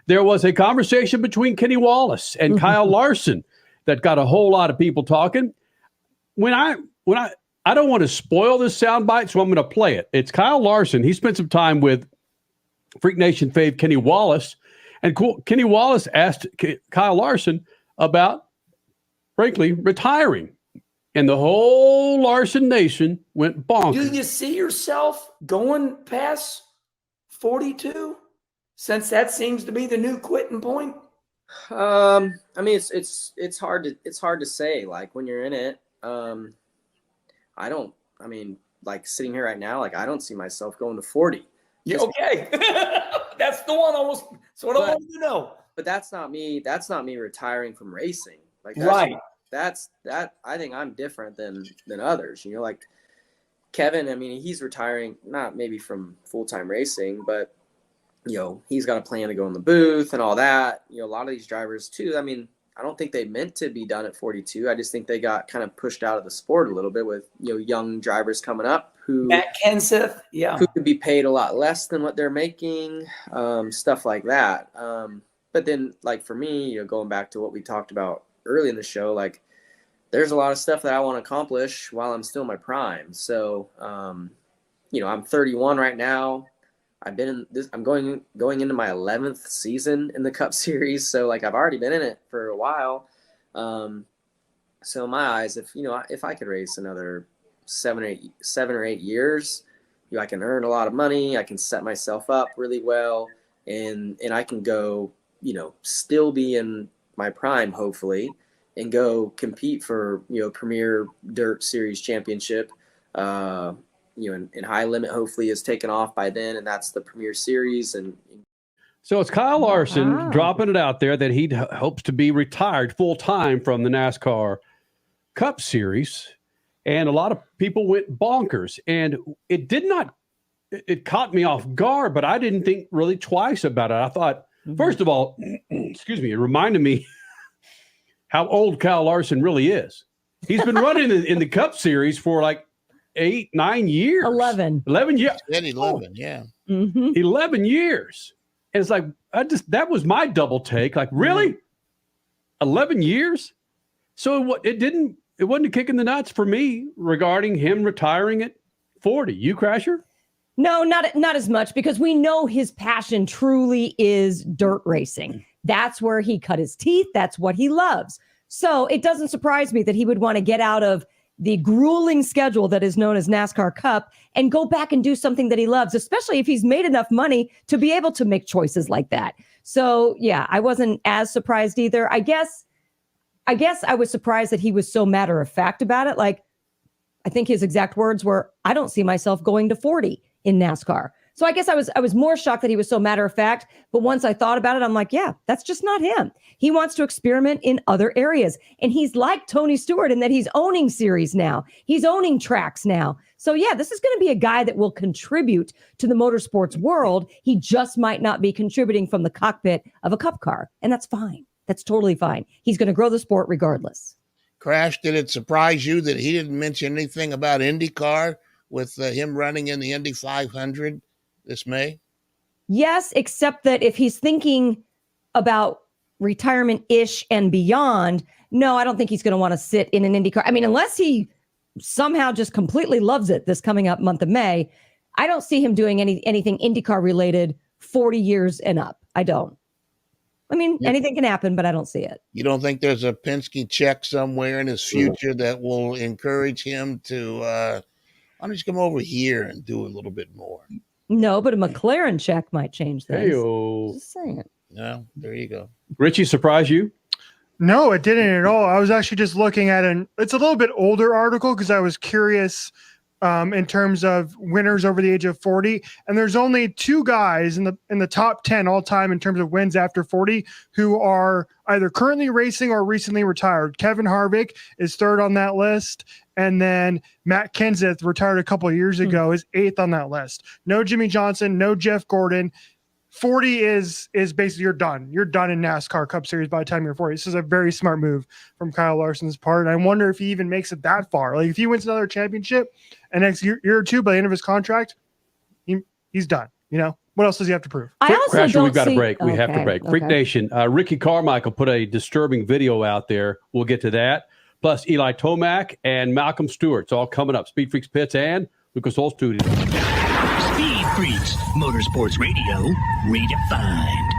there was a conversation between Kenny Wallace and Kyle Larson that got a whole lot of people talking. I don't want to spoil this soundbite, so I'm going to play it. It's Kyle Larson. He spent some time with Freak Nation fave Kenny Wallace, and Kenny Wallace asked Kyle Larson about, frankly, retiring. And the whole Larson Nation went bonkers. Do you see yourself going past 42? Since that seems to be the new quitting point. I mean, it's hard to say. Like when you're in it, like sitting here right now, like I don't see myself going to 40. Yeah, okay. That's the one almost. So what I wanted to know. But that's not me. That's not me retiring from racing. Like that's I think I'm different than others. You know, like Kevin. I mean, he's retiring not maybe from full-time racing, but you know, he's got a plan to go in the booth and all that. You know, a lot of these drivers too. I mean, I don't think they meant to be done at 42. I just think they got kind of pushed out of the sport a little bit with, you know, young drivers coming up who Matt Kenseth, who could be paid a lot less than what they're making, stuff like that. But then, like for me, you know, going back to what we talked about early in the show, like there's a lot of stuff that I want to accomplish while I'm still in my prime. So, you know, I'm 31 right now. I've been in this. I'm going into my 11th season in the Cup Series, so like I've already been in it for a while. So in my eyes, if I could race another 7 or 8 years, you know, I can earn a lot of money. I can set myself up really well, and I can go, you know, still be in my prime hopefully, and go compete for, you know, Premier Dirt Series Championship. You know, and High Limit hopefully is taken off by then, and that's the Premier Series. And so it's Kyle Larson dropping it out there that he hopes to be retired full time from the NASCAR Cup Series, and a lot of people went bonkers. And it caught me off guard, but I didn't think really twice about it. I thought, first of all, excuse me, it reminded me how old Kyle Larson really is. He's been running in the Cup Series for like 8, 9 years. 11 years. 11, yeah. 11 years. And it's like, that was my double take. Like, really? 11 years? So it wasn't a kick in the nuts for me regarding him retiring at 40. You, Crasher? No, not as much, because we know his passion truly is dirt racing. That's where he cut his teeth. That's what he loves. So it doesn't surprise me that he would want to get out of the grueling schedule that is known as NASCAR Cup and go back and do something that he loves, especially if he's made enough money to be able to make choices like that. So yeah, I wasn't as surprised either. I guess I was surprised that he was so matter of fact about it. Like, I think his exact words were, "I don't see myself going to 40 in NASCAR." So I guess I was more shocked that he was so matter of fact. But once I thought about it, I'm like, yeah, that's just not him. He wants to experiment in other areas. And he's like Tony Stewart in that he's owning series now. He's owning tracks now. So yeah, this is going to be a guy that will contribute to the motorsports world. He just might not be contributing from the cockpit of a cup car. And that's fine. That's totally fine. He's going to grow the sport regardless. Crash, did it surprise you that he didn't mention anything about IndyCar with him running in the Indy 500 this May? Yes, except that if he's thinking about retirement-ish and beyond, no, I don't think he's going to want to sit in an IndyCar. I mean, unless he somehow just completely loves it this coming up month of May, I don't see him doing anything IndyCar related 40 years and up. I don't. I mean, anything can happen, but I don't see it. You don't think there's a Penske check somewhere in his future that will encourage him to, why don't you come over here and do a little bit more? No, but a McLaren check might change things. Hey-o. Just saying. No, there you go. Richie, surprise you? No, it didn't at all. I was actually just looking at it's a little bit older article because I was curious in terms of winners over the age of 40. And there's only 2 guys in the top 10 all time in terms of wins after 40 who are either currently racing or recently retired. Kevin Harvick is 3rd on that list. And then Matt Kenseth, retired a couple of years ago, is 8th on that list. No Jimmy Johnson, no Jeff Gordon. 40 is basically you're done. You're done in NASCAR Cup Series by the time you're 40. This is a very smart move from Kyle Larson's part. And I wonder if he even makes it that far. Like if he wins another championship and next year or two by the end of his contract, he's done. You know, What else does he have to prove? I also Crasher, don't we've got to see- break. We have to Okay, break. Freak okay. Nation, Ricky Carmichael put a disturbing video out there. We'll get to that. Plus Eli Tomac and Malcolm Stewart. It's all coming up. Speed Freaks Pits and Lucas Oil Studio. Speed Freaks, Motorsports Radio, redefined.